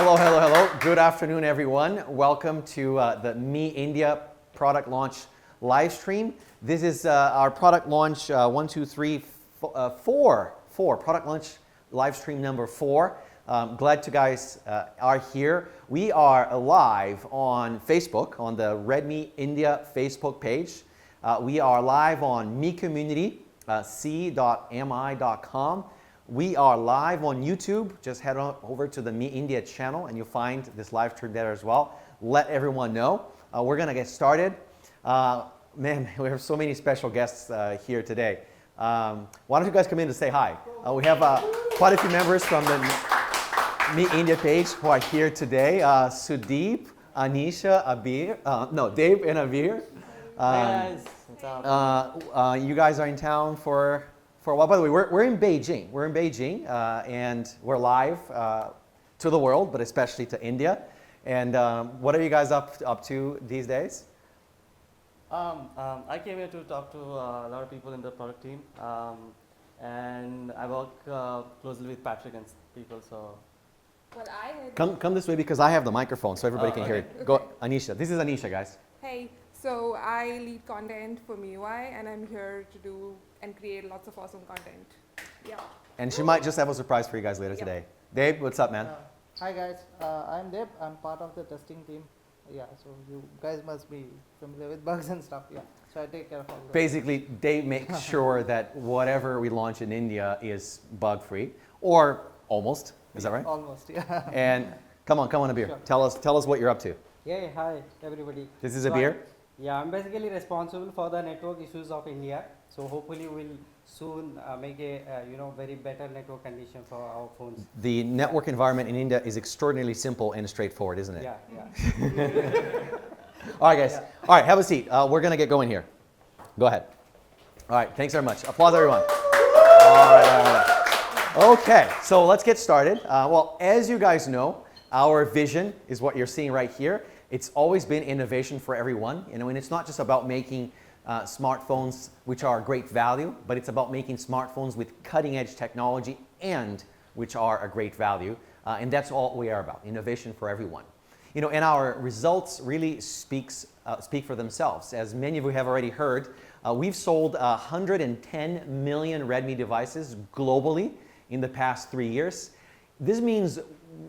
Hello, hello, hello. Good afternoon, everyone. Welcome to the Me India product launch live stream. This is our product launch 4 product launch live stream number 4. Glad you guys are here. We are live on Facebook, on the Redmi India Facebook page. We are live on Me Community, c.mi.com. We are live on YouTube. Just head on over to the Me India channel and you'll find this live stream there as well. Let everyone know. We're going to get started. Man, we have so many special guests here today. Why don't you guys come in to say hi? We have quite a few members from the Me India page who are here today. Sudeep, Anisha, Abir, Dave and Abir. Hi guys. What's up? You guys are in town for a while. By the way, we're in Beijing. We're in Beijing and we're live to the world, but especially to India. And what are you guys up to these days? I came here to talk to a lot of people in the product team, and I work closely with Patrick and people. So, Well, I had Come this way because I have the microphone so everybody can hear okay. it. Go, Anisha. This is Anisha, guys. Hey, so I lead content for MIUI and I'm here to do and create lots of awesome content. Yeah. And she might just have a surprise for you guys later today. Dave, what's up, man? Hi guys, I'm Deb. I'm part of the testing team. Yeah, so you guys must be familiar with bugs and stuff. Yeah, so I take care of all that. Basically, Dave makes sure that whatever we launch in India is bug-free, or almost. Is that right? Almost, yeah. And come on, Abir. Sure. Tell us what you're up to. Yeah, hi everybody. This is So Abir. I'm basically responsible for the network issues of India. So hopefully we'll soon make a very better network condition for our phones. The network environment in India is extraordinarily simple and straightforward, isn't it? Yeah. All right, guys. All right, have a seat. We're going to get going here. Go ahead. All right, thanks very much. Applause, everyone. All right. Okay, so let's get started. Well, as you guys know, our vision is what you're seeing right here. It's always been innovation for everyone, and it's not just about making smartphones which are great value, but it's about making smartphones with cutting-edge technology and which are a great value, and that's all we are about, innovation for everyone. And our results really speak for themselves. As many of you have already heard, we've sold 110 million Redmi devices globally in the past 3 years. This means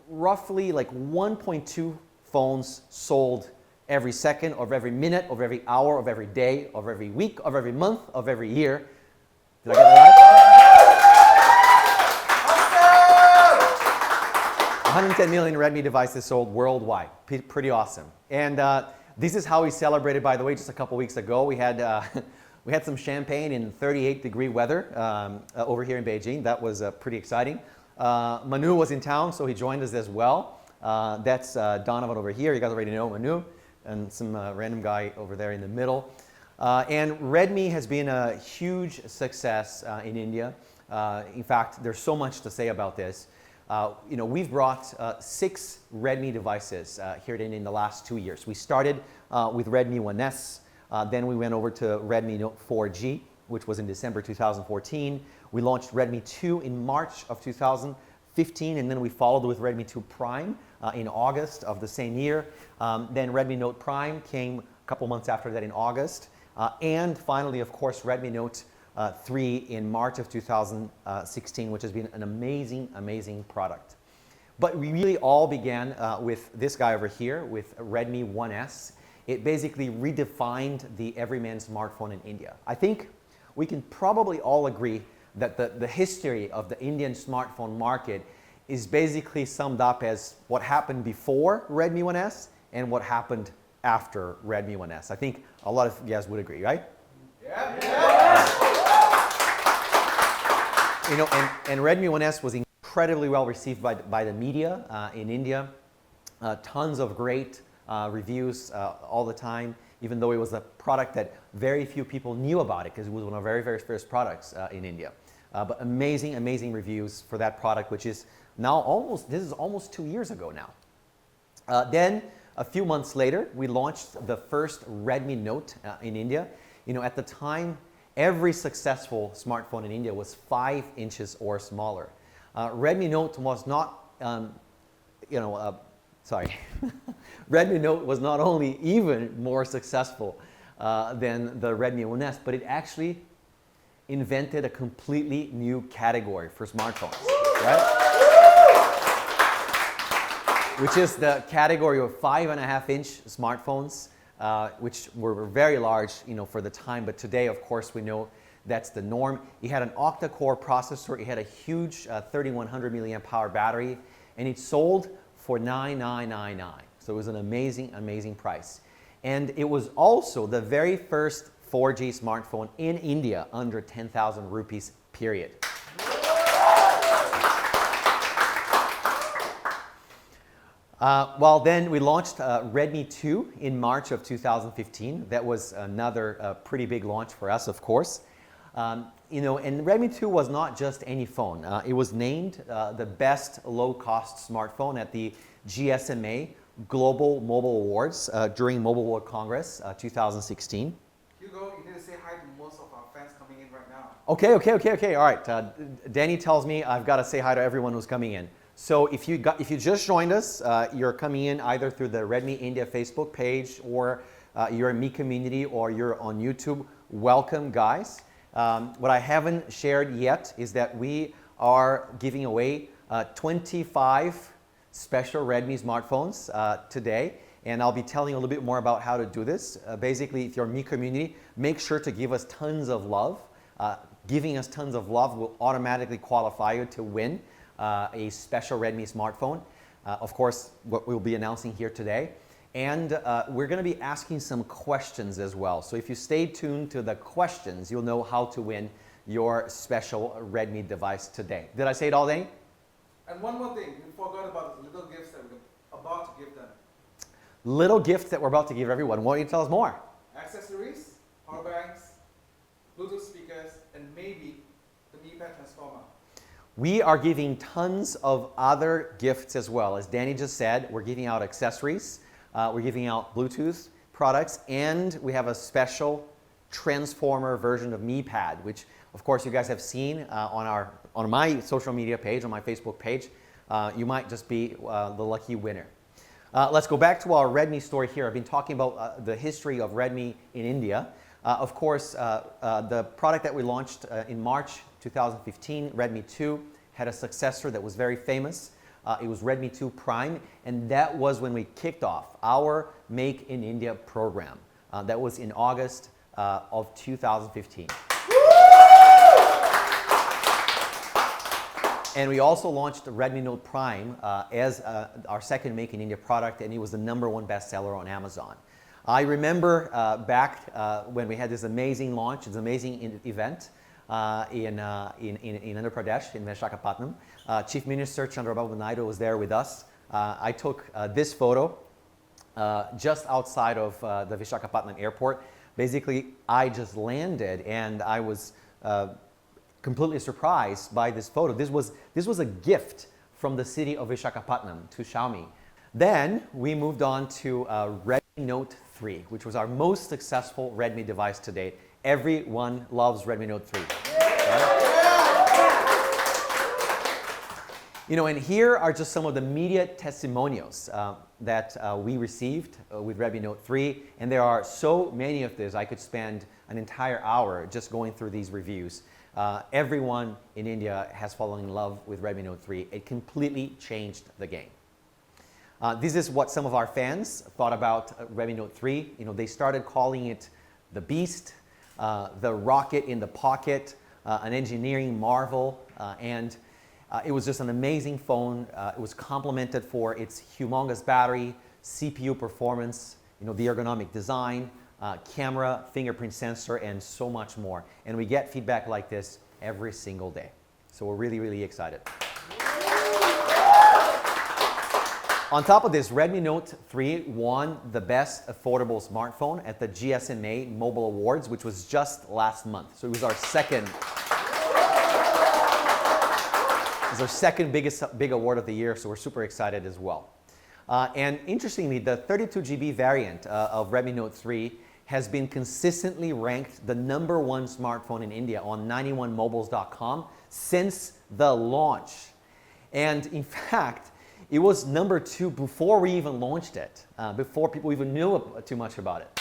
roughly like 1.2 phones sold every second, of every minute, of every hour, of every day, of every week, of every month, of every year. Did I get that right? 110 million Redmi devices sold worldwide. Pretty awesome. And this is how we celebrated, by the way, just a couple weeks ago. We had we had some champagne in 38-degree weather over here in Beijing. That was pretty exciting. Manu was in town, so he joined us as well. That's Donovan over here. You guys already know Manu. And some random guy over there in the middle. And Redmi has been a huge success in India. In fact, there's so much to say about this. We've brought 6 Redmi devices here in the last 2 years. We started with Redmi 1S. Then we went over to Redmi Note 4G, which was in December 2014. We launched Redmi 2 in March of 2015, and then we followed with Redmi 2 Prime in August of the same year. Then Redmi Note Prime came a couple months after that in August. And finally, of course, Redmi Note 3 in March of 2016, which has been an amazing, amazing product. But we really all began with this guy over here, with Redmi 1S. It basically redefined the everyman smartphone in India. I think we can probably all agree that the history of the Indian smartphone market is basically summed up as what happened before Redmi 1S and what happened after Redmi 1S. I think a lot of you guys would agree, right? Yeah. And Redmi 1S was incredibly well received by the media in India. Tons of great reviews all the time, even though it was a product that very few people knew about it because it was one of our very, very first products in India. But amazing, amazing reviews for that product, which is now this is almost 2 years ago now. Then a few months later, we launched the first Redmi Note in India. At the time, every successful smartphone in India was 5 inches or smaller. Redmi Note was not sorry, Redmi Note was not only even more successful than the Redmi 1S, but it actually invented a completely new category for smartphones, right? Which is the category of 5.5-inch smartphones, which were very large, for the time. But today, of course, we know that's the norm. It had an octa-core processor. It had a huge 3,100 milliamp hour battery, and it sold for $9,999. So it was an amazing, amazing price. And it was also the very first 4G smartphone in India under 10,000 rupees, period. Well, then we launched Redmi 2 in March of 2015. That was another pretty big launch for us, of course. And Redmi 2 was not just any phone. It was named the best low-cost smartphone at the GSMA Global Mobile Awards during Mobile World Congress 2016. Hugo, you need to say hi to most of our fans coming in right now. Okay. All right. Danny tells me I've got to say hi to everyone who's coming in. So if you just joined us, you're coming in either through the Redmi India Facebook page, or you're in Mi Community, or you're on YouTube. Welcome, guys. What I haven't shared yet is that we are giving away 25 special Redmi smartphones today, and I'll be telling you a little bit more about how to do this. Basically, if you're in Mi Community, make sure to give us tons of love. Giving us tons of love will automatically qualify you to win a special Redmi smartphone. Of course, what we'll be announcing here today. And we're going to be asking some questions as well. So if you stay tuned to the questions, you'll know how to win your special Redmi device today. Did I say it all, Danny? And one more thing, we forgot about the little gifts that we're about to give them. Little gifts that we're about to give everyone. Why don't you tell us more? Accessories, power banks, Bluetooth speakers, and maybe the Mi Pad transformer. We are giving tons of other gifts as well. As Danny just said, we're giving out accessories, we're giving out Bluetooth products, and we have a special transformer version of Mi Pad, which of course you guys have seen on my social media page, on my Facebook page. You might just be the lucky winner. Let's go back to our Redmi story here. I've been talking about the history of Redmi in India. Of course, the product that we launched in March 2015, Redmi 2, had a successor that was very famous. It was Redmi 2 Prime, and that was when we kicked off our Make in India program. That was in August of 2015. And we also launched the Redmi Note Prime as our second Make in India product, and it was the #1 bestseller on Amazon. I remember back when we had this amazing launch, this amazing event in Andhra Pradesh, in Visakhapatnam. Chief Minister Chandrababu Naidu was there with us. I took this photo just outside of the Visakhapatnam airport. Basically, I just landed and I was completely surprised by this photo. This was a gift from the city of Visakhapatnam to Xiaomi. Then we moved on to Redmi Note 3, which was our most successful Redmi device to date. Everyone loves Redmi Note 3. Right? And here are just some of the media testimonials that we received with Redmi Note 3, and there are so many of these. I could spend an entire hour just going through these reviews. Everyone in India has fallen in love with Redmi Note 3. It completely changed the game. This is what some of our fans thought about Redmi Note 3. They started calling it the Beast, the rocket in the pocket, an engineering marvel, and it was just an amazing phone. It was complimented for its humongous battery, CPU performance, the ergonomic design, camera, fingerprint sensor, and so much more. And we get feedback like this every single day. So we're really, really excited. On top of this, Redmi Note 3 won the best affordable smartphone at the GSMA Mobile Awards, which was just last month. So it was our second big award of the year, so we're super excited as well. And interestingly, the 32GB variant of Redmi Note 3 has been consistently ranked the #1 smartphone in India on 91mobiles.com since the launch. And in fact, it was number 2 before we even launched it, before people even knew too much about it.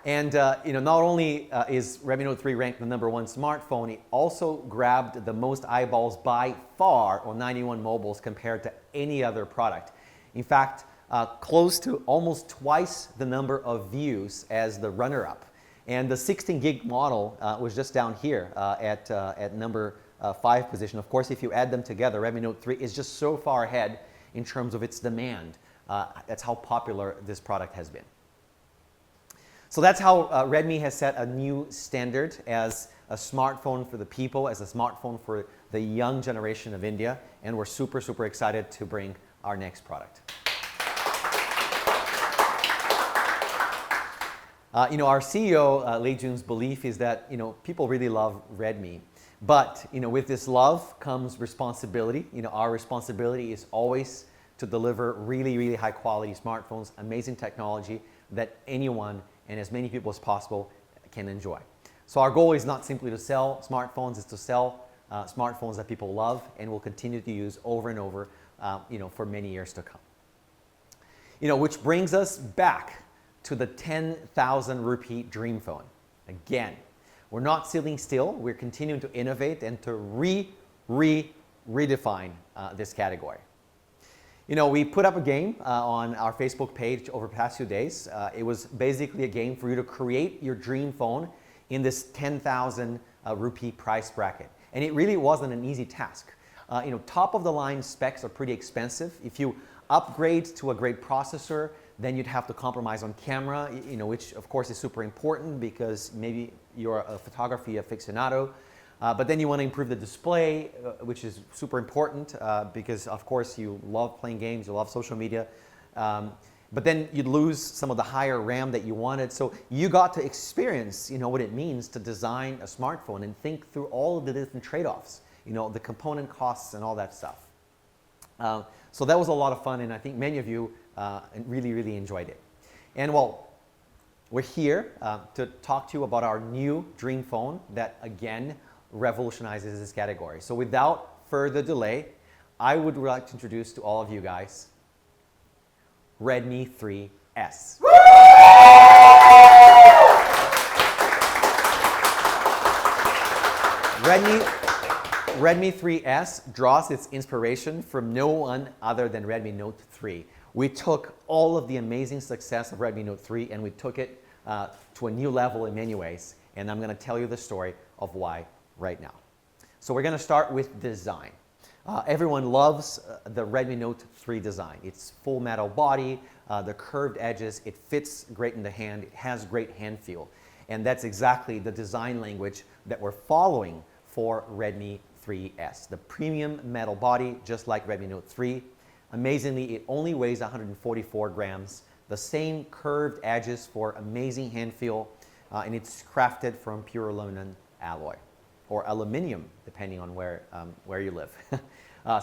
And not only is Redmi Note 3 ranked the #1 smartphone, it also grabbed the most eyeballs by far on 91 mobiles compared to any other product. In fact, close to almost twice the number of views as the runner-up. And the 16 gig model was just down here at number 5 position. Of course, if you add them together, Redmi Note 3 is just so far ahead in terms of its demand. That's how popular this product has been. So that's how Redmi has set a new standard as a smartphone for the people, as a smartphone for the young generation of India, and we're super, super excited to bring our next product. Our CEO, Lei Jun's belief is that, people really love Redmi, but, with this love comes responsibility. Our responsibility is always to deliver really, really high quality smartphones, amazing technology that anyone and as many people as possible can enjoy. So our goal is not simply to sell smartphones, it's to sell smartphones that people love and will continue to use over and over, for many years to come. Which brings us back to the 10,000 rupee dream phone. Again, we're not sitting still, we're continuing to innovate and to redefine this category. We put up a game on our Facebook page over the past few days. It was basically a game for you to create your dream phone in this 10,000 rupee price bracket. And it really wasn't an easy task. Top of the line specs are pretty expensive. If you upgrade to a great processor, then you'd have to compromise on camera, which of course is super important because maybe you're a photography aficionado. But then you want to improve the display, which is super important because, of course, you love playing games, you love social media. But then you'd lose some of the higher RAM that you wanted. So you got to experience, what it means to design a smartphone and think through all of the different trade-offs, the component costs and all that stuff. So that was a lot of fun, and I think many of you really, really enjoyed it. And well, we're here to talk to you about our new dream phone that, again, revolutionizes this category. So without further delay, I would like to introduce to all of you guys Redmi 3S. Redmi 3S draws its inspiration from no one other than Redmi Note 3. We took all of the amazing success of Redmi Note 3 and we took it to a new level in many ways, and I'm going to tell you the story of why right now. So we're going to start with design. Everyone loves the Redmi Note 3 design. It's full metal body, the curved edges, it fits great in the hand, it has great hand feel. And that's exactly the design language that we're following for Redmi 3S. The premium metal body, just like Redmi Note 3. Amazingly, it only weighs 144 grams. The same curved edges for amazing hand feel, and it's crafted from pure aluminum alloy, or aluminium, depending on where you live.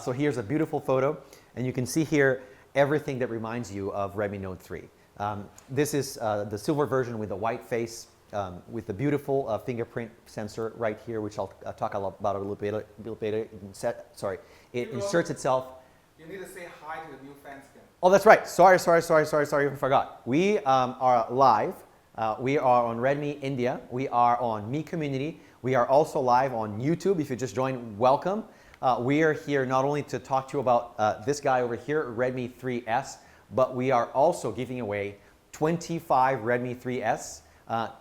So here's a beautiful photo, and you can see here everything that reminds you of Redmi Note 3. This is the silver version with the white face, with the beautiful fingerprint sensor right here, which I'll talk about a little bit later. It inserts itself. You need to say hi to the new fans again. Oh, that's right. Sorry, I forgot. We are live. We are on Redmi India. We are on Mi Community. We are also live on YouTube. If you just joined, welcome. We are here not only to talk to you about this guy over here, Redmi 3S, but we are also giving away 25 Redmi 3S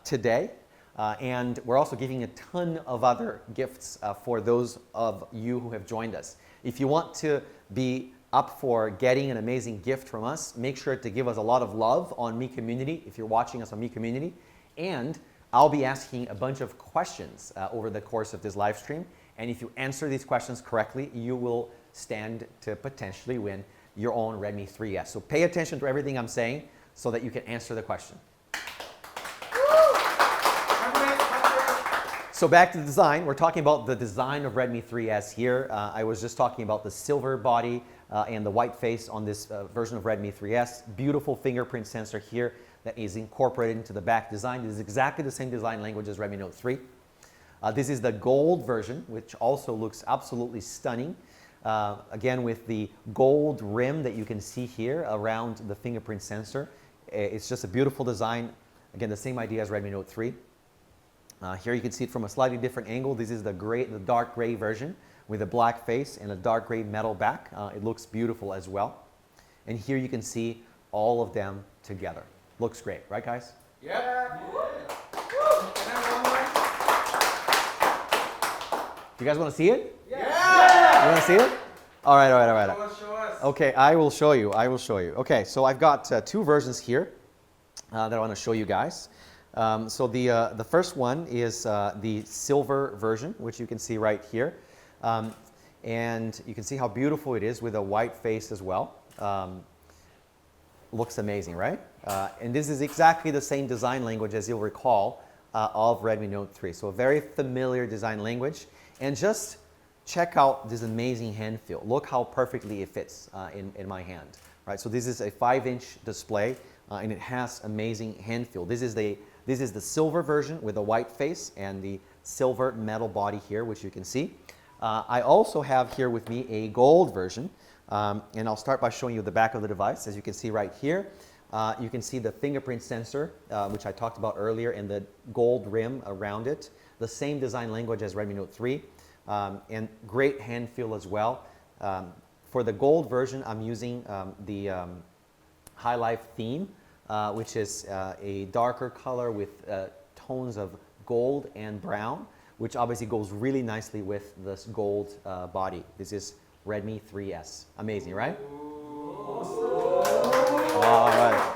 today. And we're also giving a ton of other gifts for those of you who have joined us. If you want to be up for getting an amazing gift from us, make sure to give us a lot of love on Mi Community if you're watching us on Mi Community. And I'll be asking a bunch of questions over the course of this live stream. And if you answer these questions correctly, you will stand to potentially win your own Redmi 3S. So pay attention to everything I'm saying so that you can answer the question. So back to the design, we're talking about the design of Redmi 3S here. I was just talking about the silver body and the white face on this version of Redmi 3S. Beautiful fingerprint sensor here that is incorporated into the back design. This is exactly the same design language as Redmi Note 3. This is the gold version, which also looks absolutely stunning. Again, with the gold rim that you can see here around the fingerprint sensor. It's just a beautiful design. Again, the same idea as Redmi Note 3. Here you can see it from a slightly different angle. This is the dark gray version with a black face and a dark gray metal back. It looks beautiful as well. And here you can see all of them together. Looks great, right guys? Yep. You guys want to see it? Yeah. You want to see it? All right. Show us. Okay, I will show you. Okay, so I've got two versions here that I want to show you guys. So the first one is the silver version, which you can see right here. And you can see how beautiful it is with a white face as well. Looks amazing, right? And this is exactly the same design language as you'll recall of Redmi Note 3. So a very familiar design language. And just check out this amazing hand feel. Look how perfectly it fits in my hand. Right? So this is a 5-inch display and it has amazing hand feel. This is the silver version with a white face and the silver metal body here, which you can see. I also have here with me a gold version. And I'll start by showing you the back of the device. As you can see right here, you can see the fingerprint sensor, which I talked about earlier, and the gold rim around it. The same design language as Redmi Note 3, and great hand feel as well. For the gold version, I'm using the High Life theme, which is a darker color with tones of gold and brown, which obviously goes really nicely with this gold body. This is Redmi 3S. Amazing, right? All right.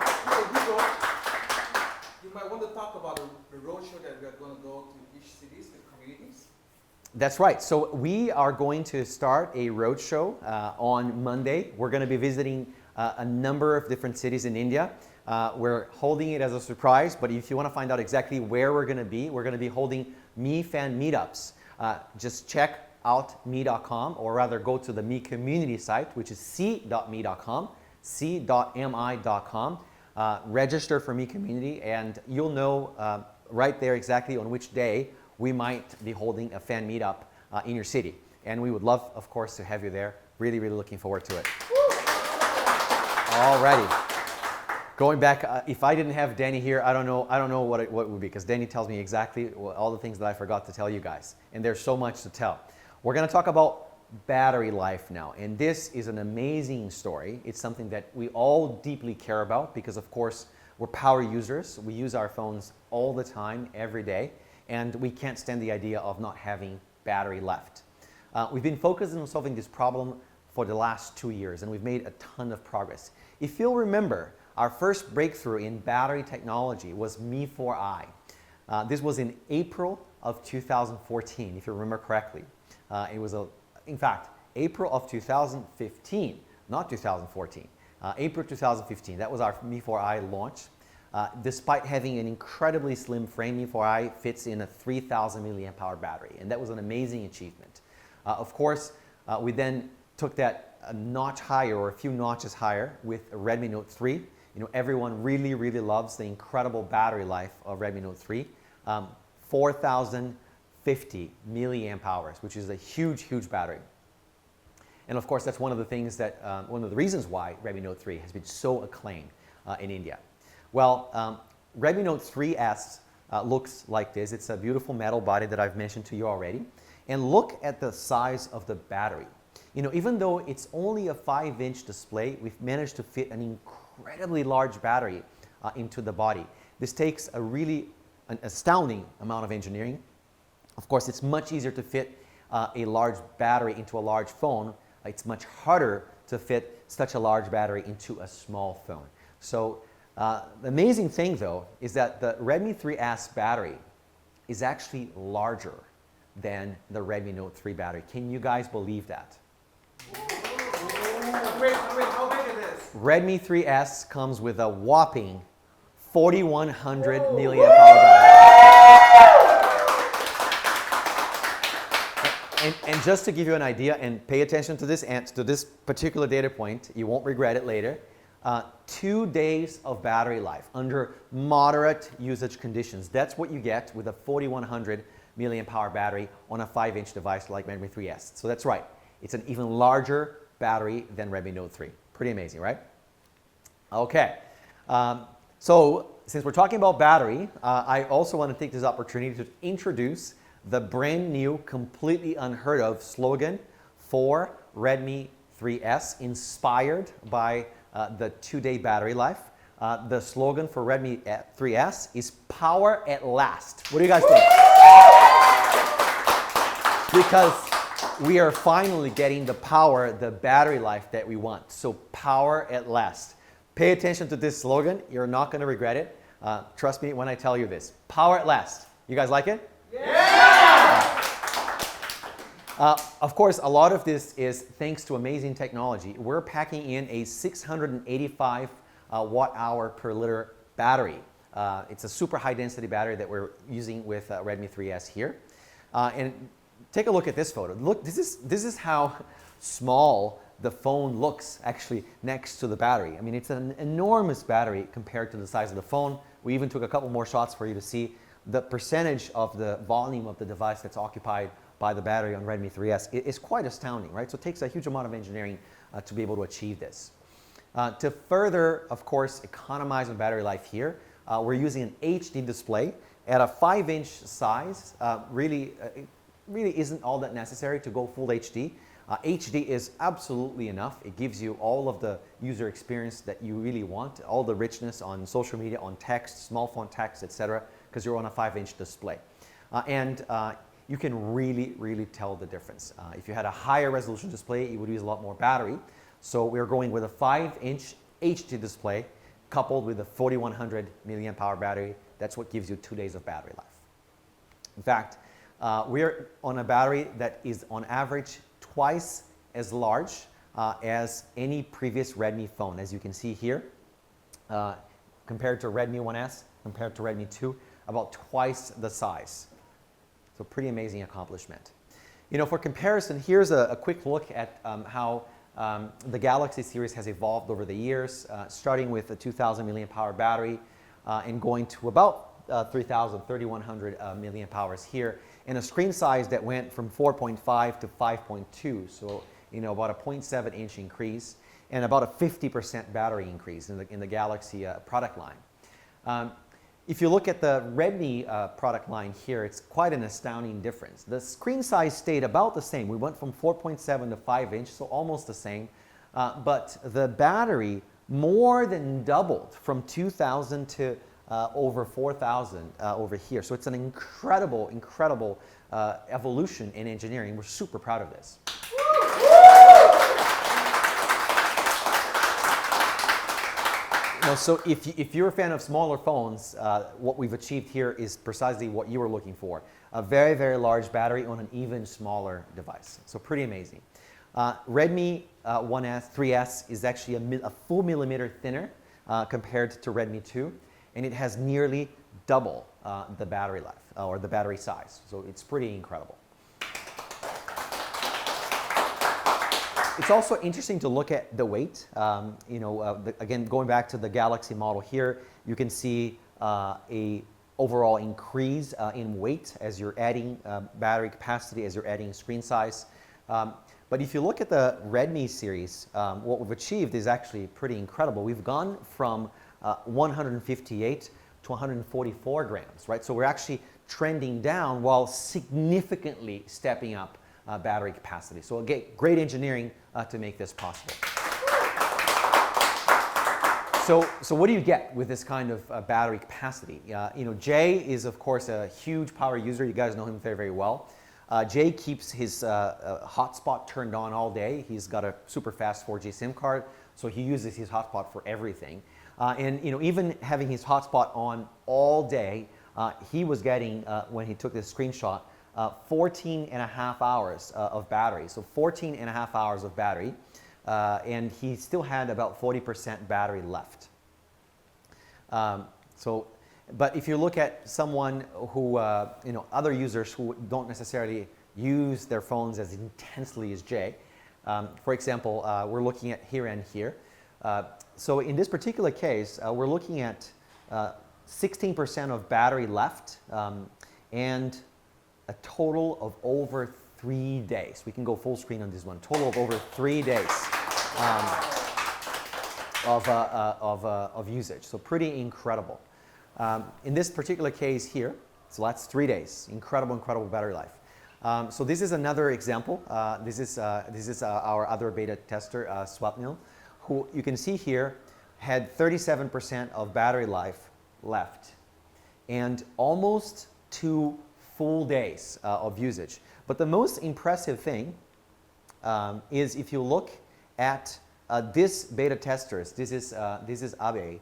You might want to talk about the roadshow that we are going to go to each cities, the communities. That's right. So we are going to start a roadshow on Monday. We're going to be visiting a number of different cities in India. We're holding it as a surprise, but if you want to find out exactly where we're going to be holding Mi Fan meetups. Just check out mi.com, or rather go to the Mi community site, which is c.mi.com, c.mi.com. Register for Mi community, and you'll know right there exactly on which day we might be holding a fan meetup in your city. And we would love, of course, to have you there. Really, really looking forward to it. Alrighty. Going back, if I didn't have Danny here, I don't know what it would be, because Danny tells me exactly all the things that I forgot to tell you guys. And there's so much to tell. We're going to talk about battery life now. And this is an amazing story. It's something that we all deeply care about because, of course, we're power users. We use our phones all the time, every day. And we can't stand the idea of not having battery left. We've been focused on solving this problem for the last 2 years, and we've made a ton of progress. If you'll remember, our first breakthrough in battery technology was Mi 4i. This was in April of 2014, if you remember correctly. It was, in fact, April of 2015, not 2014. April 2015, that was our Mi 4i launch. Despite having an incredibly slim frame, Mi 4i fits in a 3,000 milliamp hour battery, and that was an amazing achievement. Of course, we then took that a notch higher, or a few notches higher, with Redmi Note 3. You know, everyone really, really loves the incredible battery life of Redmi Note 3. 4,050 milliamp hours, which is a huge, huge battery. And of course, that's one of the things that, one of the reasons why Redmi Note 3 has been so acclaimed in India. Well, Redmi Note 3S looks like this. It's a beautiful metal body that I've mentioned to you already. And look at the size of the battery. You know, even though it's only a 5-inch display, we've managed to fit an incredibly large battery into the body. This takes an astounding amount of engineering. Of course, it's much easier to fit a large battery into a large phone. It's much harder to fit such a large battery into a small phone. So the amazing thing, though, is that the Redmi 3S battery is actually larger than the Redmi Note 3 battery. Can you guys believe that? Wait, how big is this? Redmi 3S comes with a whopping 4,100 milliamp hour battery. And just to give you an idea, and pay attention to this particular data point, you won't regret it later. 2 days of battery life under moderate usage conditions. That's what you get with a 4,100 milliamp hour battery on a 5-inch device like Redmi 3S. So that's right, it's an even larger battery than Redmi Note 3. Pretty amazing, right? Okay, so since we're talking about battery, I also want to take this opportunity to introduce the brand new, completely unheard of slogan for Redmi 3S, inspired by the 2-day battery life. The slogan for Redmi 3S is "Power at Last." What do you guys think? Because we are finally getting the power, the battery life that we want. So power at last. Pay attention to this slogan. You're not going to regret it. Trust me when I tell you this. Power at last. You guys like it? Yeah! Of course, a lot of this is thanks to amazing technology. We're packing in a 685 watt-hour per liter battery. It's a super high-density battery that we're using with Redmi 3S here. And take a look at this photo. Look, this is how small the phone looks actually next to the battery. I mean, it's an enormous battery compared to the size of the phone. We even took a couple more shots for you to see the percentage of the volume of the device that's occupied by the battery on Redmi 3S. It is quite astounding, right? So it takes a huge amount of engineering to be able to achieve this. To further, of course, economize on battery life here, we're using an HD display at a 5-inch size. Really isn't all that necessary to go full HD. HD is absolutely enough. It gives you all of the user experience that you really want, all the richness on social media, on text, small font text, etc., because you're on a 5-inch display. And you can really tell the difference. If you had a higher resolution display, it would use a lot more battery. So we're going with a 5-inch HD display coupled with a 4100 milliamp hour battery. That's what gives you 2 days of battery life. In fact, we're on a battery that is on average twice as large as any previous Redmi phone. As you can see here, compared to Redmi 1S, compared to Redmi 2, about twice the size. So pretty amazing accomplishment. You know, for comparison, here's a quick look at how the Galaxy series has evolved over the years, starting with a 2000 milliamp hour battery and going to about 3100 milliamp hours here, and a screen size that went from 4.5 to 5.2, so you know, about a 0.7-inch increase and about a 50% battery increase in the Galaxy product line. If you look at the Redmi product line here, it's quite an astounding difference. The screen size stayed about the same. We went from 4.7 to 5-inch, so almost the same. But the battery more than doubled from 2,000 to over 4,000 over here. So it's an incredible evolution in engineering. We're super proud of this. So if you're a fan of smaller phones, what we've achieved here is precisely what you were looking for. A very large battery on an even smaller device. So pretty amazing. Redmi 1S, 3S is actually a full millimeter thinner compared to Redmi 2, and it has nearly double the battery life or the battery size. So it's pretty incredible. It's also interesting to look at the weight. Again, going back to the Galaxy model here, you can see a overall increase in weight as you're adding battery capacity, as you're adding screen size. But if you look at the Redmi series, what we've achieved is actually pretty incredible. We've gone from 158 to 144 grams, right? So we're actually trending down while significantly stepping up battery capacity. So again, great engineering to make this possible. So what do you get with this kind of battery capacity? Jay is of course a huge power user. You guys know him very well. Jay keeps his hotspot turned on all day. He's got a super fast 4G SIM card, so he uses his hotspot for everything. And even having his hotspot on all day, he was getting, when he took this screenshot, 14 and a half hours of battery. So 14 and a half hours of battery, and he still had about 40% battery left. But if you look at someone who, other users who don't necessarily use their phones as intensely as Jay, for example, we're looking at here and here. So in this particular case, we're looking at 16% of battery left and a total of over 3 days. We can go full screen on this one. Total of over 3 days of usage. So pretty incredible. In this particular case here, so that's 3 days. Incredible, incredible battery life. So this is another example. This is our other beta tester, Swapnil, who you can see here had 37% of battery life left and almost 2 full days of usage. But the most impressive thing is if you look at this beta testers, this is Abe,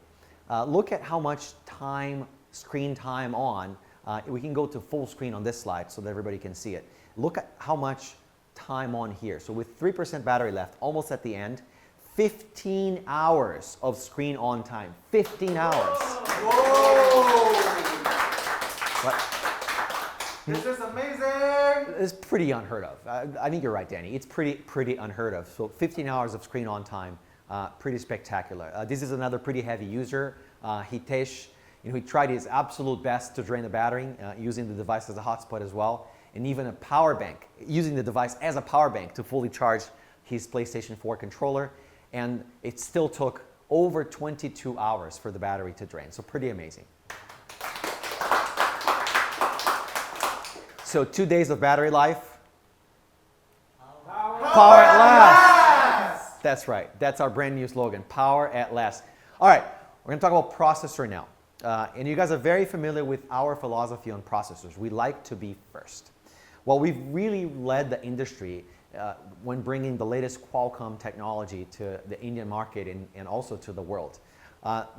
look at how much screen time on. We can go to full screen on this slide so that everybody can see it. Look at how much time on here. So with 3% battery left, almost at the end, 15 hours of screen on time. 15 hours. Whoa! What? This is amazing! It's pretty unheard of. I think you're right, Danny. It's pretty unheard of. So 15 hours of screen on time, pretty spectacular. This is another pretty heavy user, Hitesh. He tried his absolute best to drain the battery, using the device as a hotspot as well, and even a power bank, using the device as a power bank to fully charge his PlayStation 4 controller, and it still took over 22 hours for the battery to drain, so pretty amazing. So 2 days of battery life. Power at last! That's right, that's our brand new slogan, power at last. All right, we're gonna talk about processor now. And you guys are very familiar with our philosophy on processors. We like to be first. Well, we've really led the industry when bringing the latest Qualcomm technology to the Indian market and also to the world.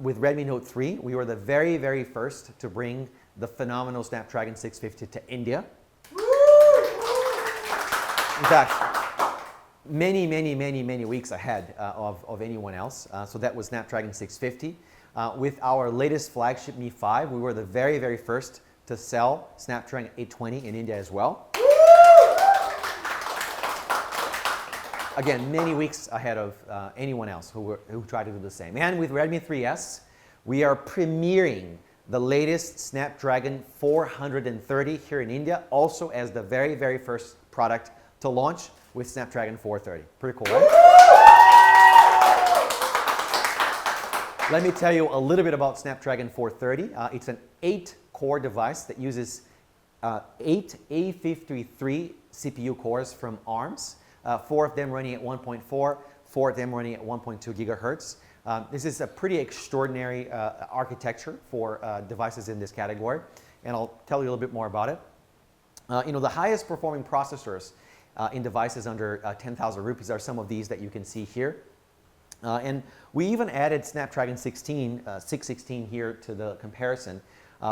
With Redmi Note 3, we were the very, very first to bring the phenomenal Snapdragon 650 to India. In fact, many weeks ahead of anyone else. So that was Snapdragon 650. With our latest flagship Mi 5, we were the very, very first to sell Snapdragon 820 in India as well. Again, many weeks ahead of anyone else who tried to do the same. And with Redmi 3S, we are premiering the latest Snapdragon 430 here in India, also as the very, very first product to launch with Snapdragon 430. Pretty cool, right? Let me tell you a little bit about Snapdragon 430. It's an 8-core device that uses 8 A53 CPU cores from ARMS, 4 of them running at 1.4, 4 of them running at 1.2 gigahertz. This is a pretty extraordinary architecture for devices in this category, and I'll tell you a little bit more about it. The highest performing processors in devices under 10,000 rupees are some of these that you can see here. And we even added Snapdragon 616 here to the comparison,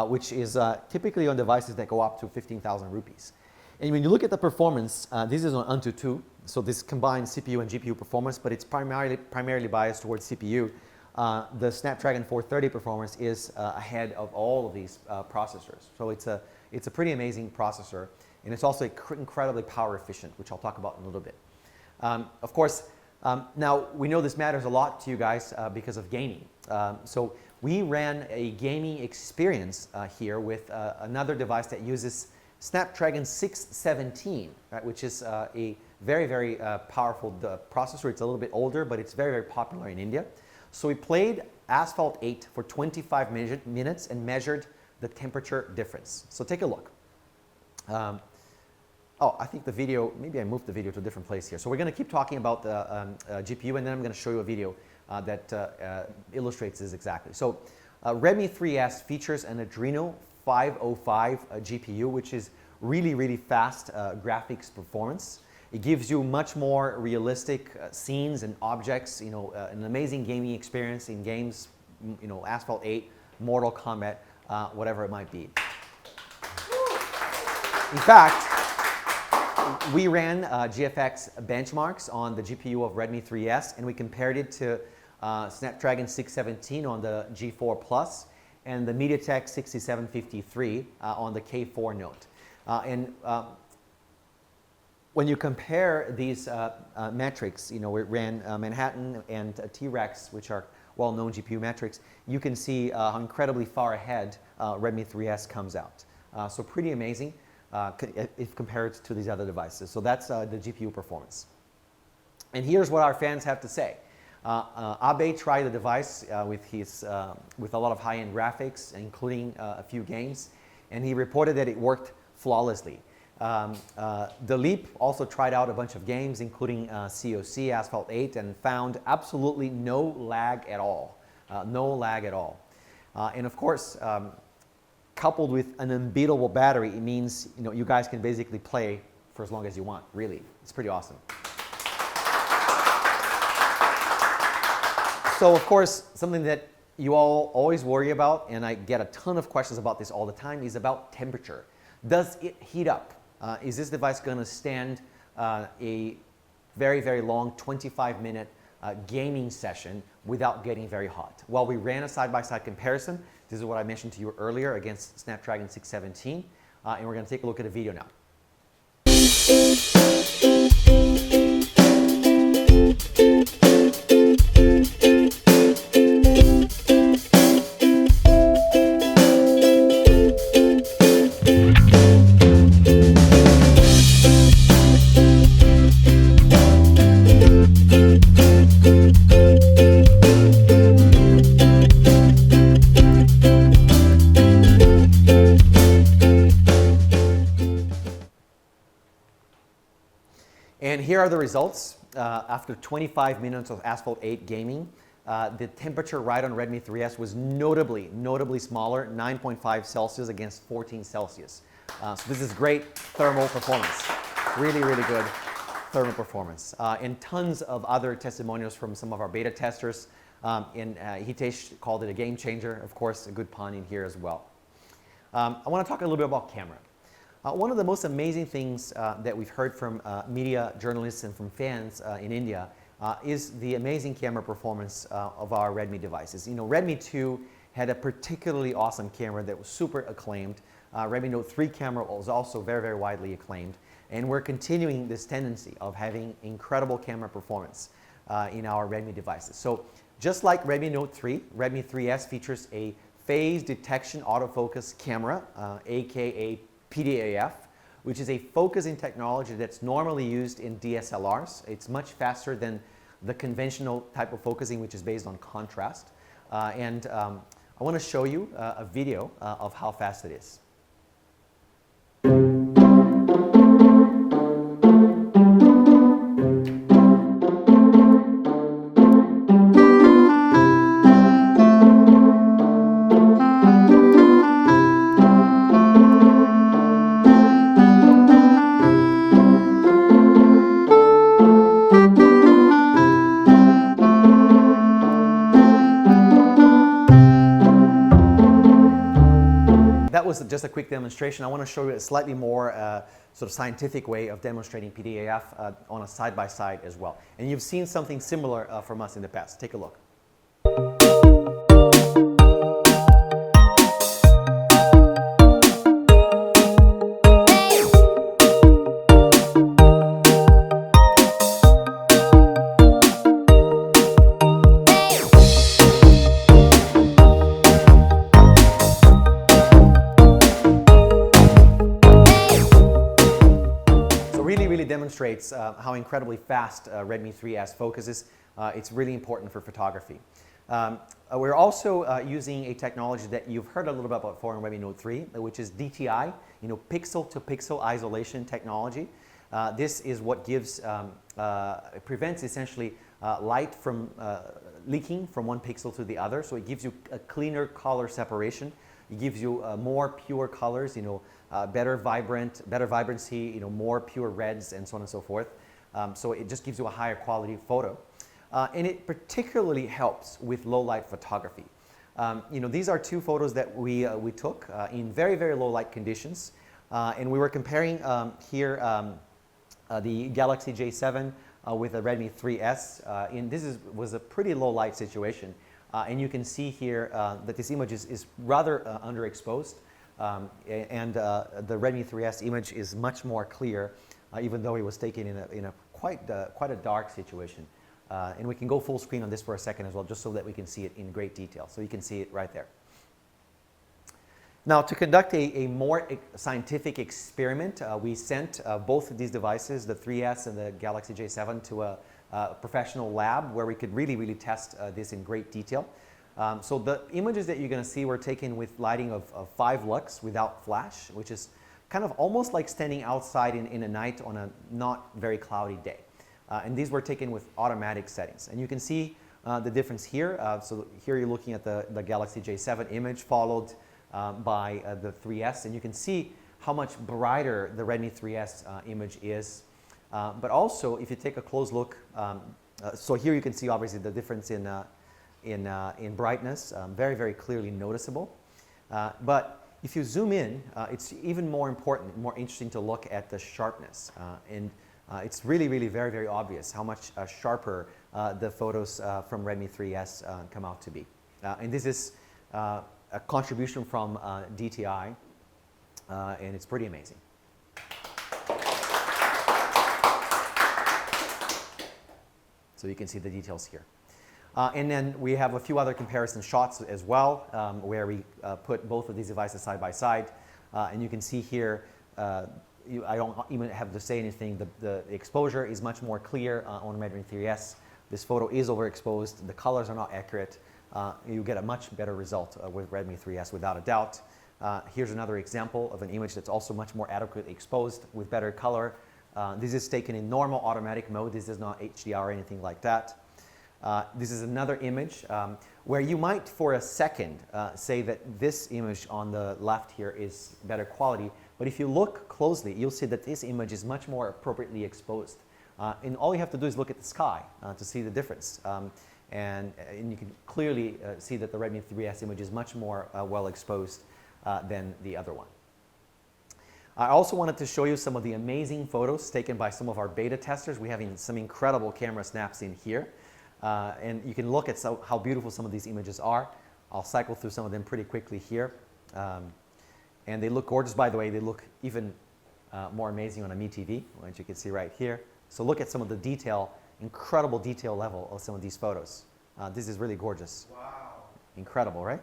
which is typically on devices that go up to 15,000 rupees. And when you look at the performance, this is on Antutu, so this combines CPU and GPU performance, but it's primarily biased towards CPU. The Snapdragon 430 performance is ahead of all of these processors. So it's a pretty amazing processor, and it's also incredibly power efficient, which I'll talk about in a little bit. Of course, now, we know this matters a lot to you guys because of gaming. So we ran a gaming experience here with another device that uses Snapdragon 617, right, which is a very, very powerful processor. It's a little bit older, but it's very, very popular in India. So we played Asphalt 8 for 25 minutes and measured the temperature difference. So take a look. Oh, I think the video, maybe I moved the video to a different place here. So we're going to keep talking about the GPU, and then I'm going to show you a video that illustrates this exactly. So Redmi 3S features an Adreno 505 GPU, which is really, really fast graphics performance. It gives you much more realistic scenes and objects, an amazing gaming experience in games, Asphalt 8, Mortal Kombat, whatever it might be. In fact, we ran GFX benchmarks on the GPU of Redmi 3S, and we compared it to Snapdragon 617 on the G4 Plus and the MediaTek 6753 on the K4 Note. When you compare these metrics, we ran Manhattan and T-Rex, which are well-known GPU metrics, you can see how incredibly far ahead Redmi 3S comes out. So pretty amazing. if compared to these other devices. So that's the GPU performance. And here's what our fans have to say. Abe tried the device with a lot of high-end graphics, including a few games, and he reported that it worked flawlessly. Dilip also tried out a bunch of games, including COC, Asphalt 8, and found absolutely no lag at all. No lag at all. And of course, coupled with an unbeatable battery, it means you guys can basically play for as long as you want, really. It's pretty awesome. So of course, something that you all always worry about, and I get a ton of questions about this all the time, is about temperature. Does it heat up? Is this device going to stand a very, very long 25-minute gaming session without getting very hot? Well, we ran a side-by-side comparison. This is what I mentioned to you earlier against Snapdragon 617, and we're going to take a look at a video now. And here are the results. After 25 minutes of Asphalt 8 gaming, the temperature right on Redmi 3S was notably smaller, 9.5 Celsius against 14 Celsius. So this is great thermal performance. Really, really good thermal performance. And tons of other testimonials from some of our beta testers. And Hitesh called it a game changer. Of course, a good pun in here as well. I want to talk a little bit about camera. One of the most amazing things that we've heard from media journalists and from fans in India is the amazing camera performance of our Redmi devices. Redmi 2 had a particularly awesome camera that was super acclaimed. Redmi Note 3 camera was also very, very widely acclaimed. And we're continuing this tendency of having incredible camera performance in our Redmi devices. So just like Redmi Note 3, Redmi 3S features a phase detection autofocus camera, aka PDAF, which is a focusing technology that's normally used in DSLRs. It's much faster than the conventional type of focusing, which is based on contrast. I want to show you a video of how fast it is. That was just a quick demonstration. I want to show you a slightly more sort of scientific way of demonstrating PDAF on a side-by-side as well. And you've seen something similar from us in the past. Take a look. Demonstrates how incredibly fast Redmi 3S focuses. It's really important for photography. We're also using a technology that you've heard a little bit about before in Redmi Note 3, which is DTI, pixel-to-pixel isolation technology. This is what gives, prevents essentially light from leaking from one pixel to the other. So it gives you a cleaner color separation. It gives you more pure colors, better vibrancy, more pure reds, and so on and so forth. So it just gives you a higher quality photo. And it particularly helps with low light photography. These are two photos that we took in very, very low light conditions. And we were comparing here the Galaxy J7 with the Redmi 3S. This was a pretty low light situation. And you can see here that this image is rather underexposed. And the Redmi 3S image is much more clear, even though it was taken in a quite a dark situation. And we can go full screen on this for a second as well, just so that we can see it in great detail. So you can see it right there. Now, to conduct a more scientific experiment, we sent both of these devices, the 3S and the Galaxy J7, to a professional lab where we could really test this in great detail. So the images that you're going to see were taken with lighting of 5 lux without flash, which is kind of almost like standing outside in a night on a not very cloudy day. And these were taken with automatic settings. And you can see the difference here. So here you're looking at the Galaxy J7 image followed by the 3S, and you can see how much brighter the Redmi 3S image is. But also, if you take a close look, so here you can see obviously the difference in brightness, very clearly noticeable. But if you zoom in, it's even more important, more interesting to look at the sharpness. And it's really very obvious how much sharper the photos from Redmi 3S come out to be. And this is a contribution from DTI, and it's pretty amazing. So you can see the details here. And then we have a few other comparison shots as well, where we put both of these devices side by side. And you can see here, I don't even have to say anything, the exposure is much more clear on Redmi 3S. This photo is overexposed, the colors are not accurate. You get a much better result with Redmi 3S without a doubt. Here's another example of an image that's also much more adequately exposed with better color. This is taken in normal automatic mode. This is not HDR or anything like that. This is another image where you might for a second say that this image on the left here is better quality, but if you look closely, you'll see that this image is much more appropriately exposed. And all you have to do is look at the sky to see the difference. And you can clearly see that the Redmi 3S image is much more well exposed than the other one. I also wanted to show you some of the amazing photos taken by some of our beta testers. We have some incredible camera snaps in here. And you can look at how beautiful some of these images are. I'll cycle through some of them pretty quickly here. And they look gorgeous, by the way. They look even more amazing on a Mi TV, which you can see right here. So look at some of the detail, incredible detail level of some of these photos. This is really gorgeous. Wow. Incredible, right?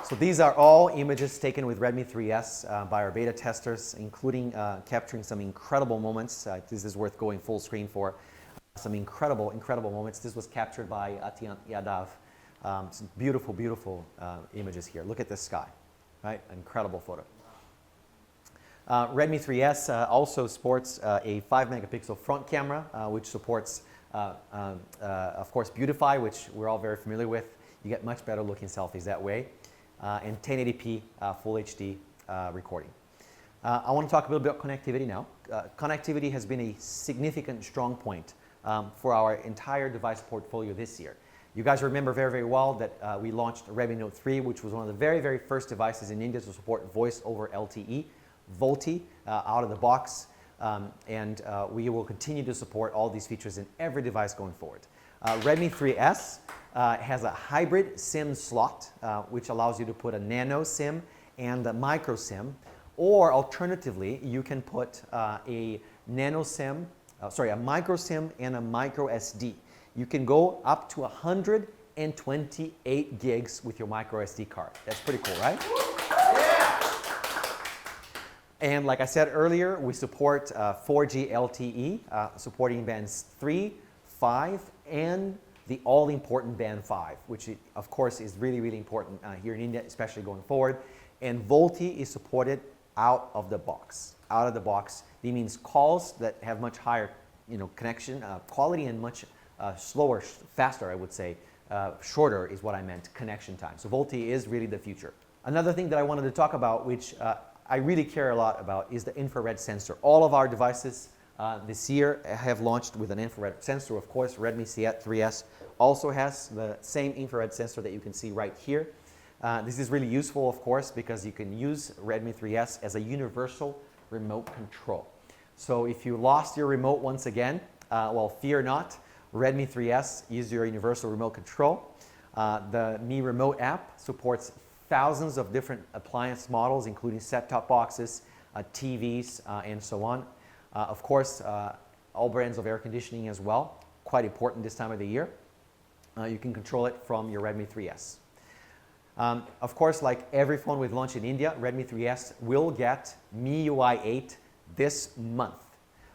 So these are all images taken with Redmi 3S by our beta testers, including capturing some incredible moments. This is worth going full screen for. Some incredible moments. This was captured by Atiant Yadav. Some beautiful images here. Look at this sky, right? Incredible photo. Redmi 3S also sports a 5 megapixel front camera, which supports, of course, Beautify, which we're all very familiar with. You get much better looking selfies that way. And 1080p Full HD recording. I want to talk a little bit about connectivity now. Connectivity has been a significant strong point for our entire device portfolio this year. You guys remember very well that we launched Redmi Note 3, which was one of the very first devices in India to support voice over LTE, VoLTE, out of the box. And we will continue to support all these features in every device going forward. Redmi 3S has a hybrid SIM slot, which allows you to put a nano SIM and a micro SIM, or alternatively, you can put a nano SIM, a micro SIM and a micro SD. You can go up to 128 gigs with your micro SD card. That's pretty cool, right? Yeah. And like I said earlier, we support 4G LTE, supporting bands 3, 5, and the all-important band 5, which of course is really important here in India, especially going forward. And VoLTE is supported out of the box. Out of the box, that means calls that have much higher, connection quality and much slower, faster, I would say. Shorter is what I meant, connection time. So VoLTE is really the future. Another thing that I wanted to talk about, which I really care a lot about, is the infrared sensor. All of our devices this year have launched with an infrared sensor. Of course, Redmi 3S also has the same infrared sensor that you can see right here. This is really useful, of course, because you can use Redmi 3S as a universal remote control. So if you lost your remote once again, well, fear not. Redmi 3S is your universal remote control. The Mi Remote app supports thousands of different appliance models, including set-top boxes, TVs, and so on. Of course, all brands of air conditioning as well, quite important this time of the year. You can control it from your Redmi 3S. Of course, like every phone we've launched in India, Redmi 3S will get MIUI 8 this month.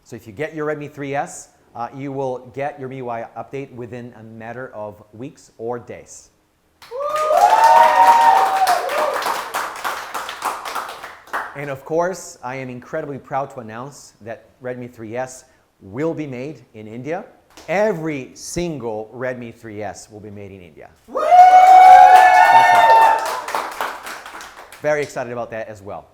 So if you get your Redmi 3S, you will get your MIUI update within a matter of weeks or days. And of course, I am incredibly proud to announce that Redmi 3S will be made in India. Every single Redmi 3S will be made in India. That's right. Very excited about that as well.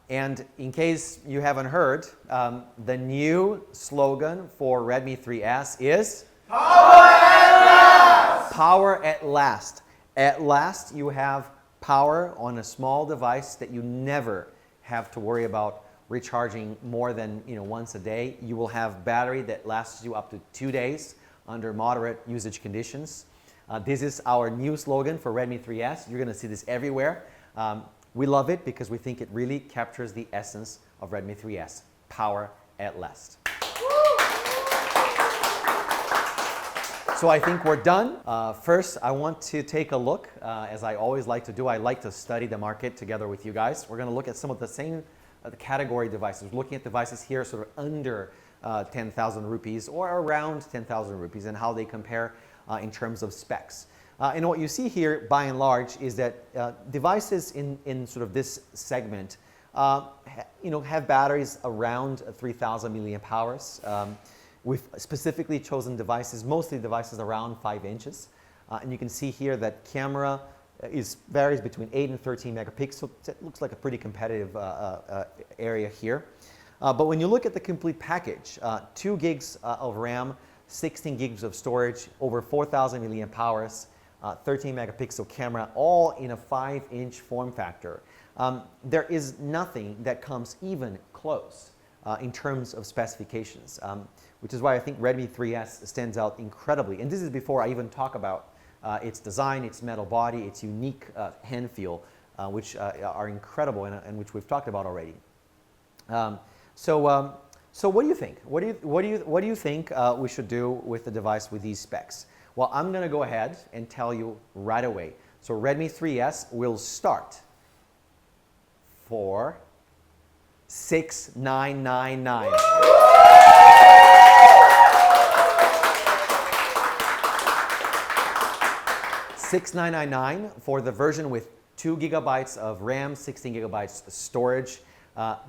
And in case you haven't heard, the new slogan for Redmi 3S is Power at last! Power at last. At last you have power on a small device that you never have to worry about recharging more than once a day. You will have battery that lasts you up to 2 days under moderate usage conditions. This is our new slogan for Redmi 3S. You're going to see this everywhere. We love it because we think it really captures the essence of Redmi 3S, power at last. So I think we're done. First, I want to take a look, as I always like to do. I like to study the market together with you guys. We're going to look at some of the same category devices, looking at devices here sort of under 10,000 rupees or around 10,000 rupees and how they compare in terms of specs. And what you see here, by and large, is that devices in sort of this segment, have batteries around 3,000 milliamp hours. We've specifically chosen devices, mostly devices around 5 inches. And you can see here that camera varies between 8 and 13 megapixels. It looks like a pretty competitive area here. But when you look at the complete package, 2 gigs of RAM, 16 gigs of storage, over 4,000 milliamp hours, 13 megapixel camera, all in a 5-inch form factor. There is nothing that comes even close in terms of specifications, which is why I think Redmi 3S stands out incredibly. And this is before I even talk about its design, its metal body, its unique hand feel, which are incredible and which we've talked about already. So what do you think? What do you think we should do with the device with these specs? Well, I'm going to go ahead and tell you right away. So Redmi 3S will start for $6,999. $6,999 for the version with 2 gigabytes of RAM, 16 gigabytes storage.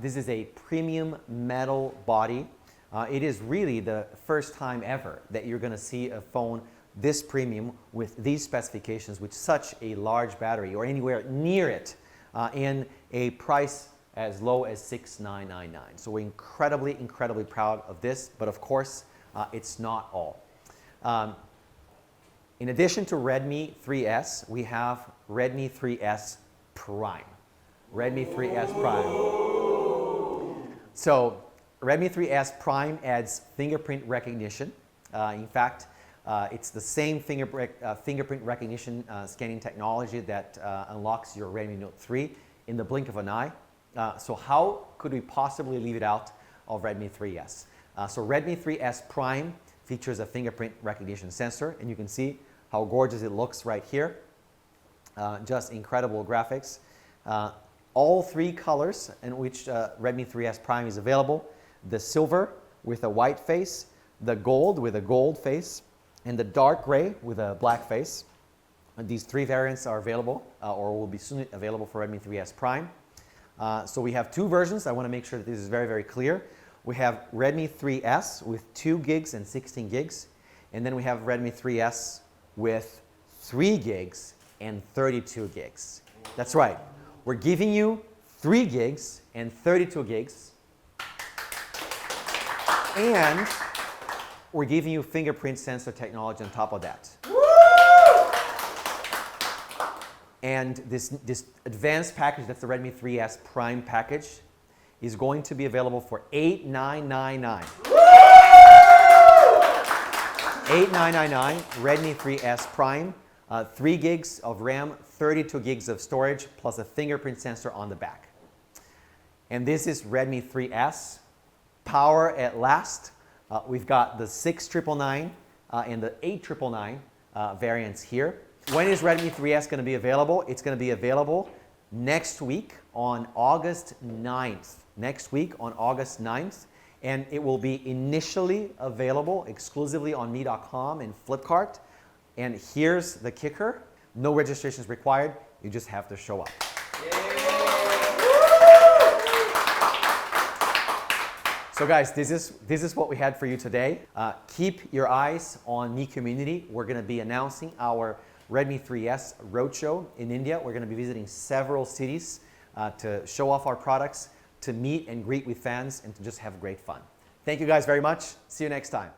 This is a premium metal body. It is really the first time ever that you're going to see a phone this premium with these specifications with such a large battery or anywhere near it in a price as low as $6,999. So we're incredibly, incredibly proud of this, but of course, it's not all. In addition to Redmi 3S, we have Redmi 3S Prime. Redmi 3S Prime. So Redmi 3S Prime adds fingerprint recognition. In fact, it's the same fingerprint recognition scanning technology that unlocks your Redmi Note 3 in the blink of an eye. So how could we possibly leave it out of Redmi 3S? So Redmi 3S Prime features a fingerprint recognition sensor, and you can see how gorgeous it looks right here. Just incredible graphics. All 3 colors in which Redmi 3S Prime is available: the silver with a white face, the gold with a gold face, and the dark gray with a black face. And these 3 variants are available or will be soon available for Redmi 3S Prime. So we have 2 versions. I want to make sure that this is very, very clear. We have Redmi 3S with 2 gigs and 16 gigs. And then we have Redmi 3S with 3 gigs and 32 gigs. That's right. We're giving you 3 gigs and 32 gigs. And we're giving you fingerprint sensor technology on top of that. And this advanced package, that's the Redmi 3S Prime package, is going to be available for $8,999. $8,999, Redmi 3S Prime, 3 gigs of RAM, 32 gigs of storage, plus a fingerprint sensor on the back. And this is Redmi 3S, power at last. We've got the 6999 and the 8999 variants here. When is Redmi 3S going to be available? It's going to be available next week on August 9th. Next week on August 9th. And it will be initially available exclusively on me.com and Flipkart. And here's the kicker. No registration is required. You just have to show up. So guys, this is what we had for you today. Keep your eyes on Me Community. We're going to be announcing our Redmi 3S Roadshow in India. We're going to be visiting several cities to show off our products, to meet and greet with fans, and to just have great fun. Thank you guys very much. See you next time.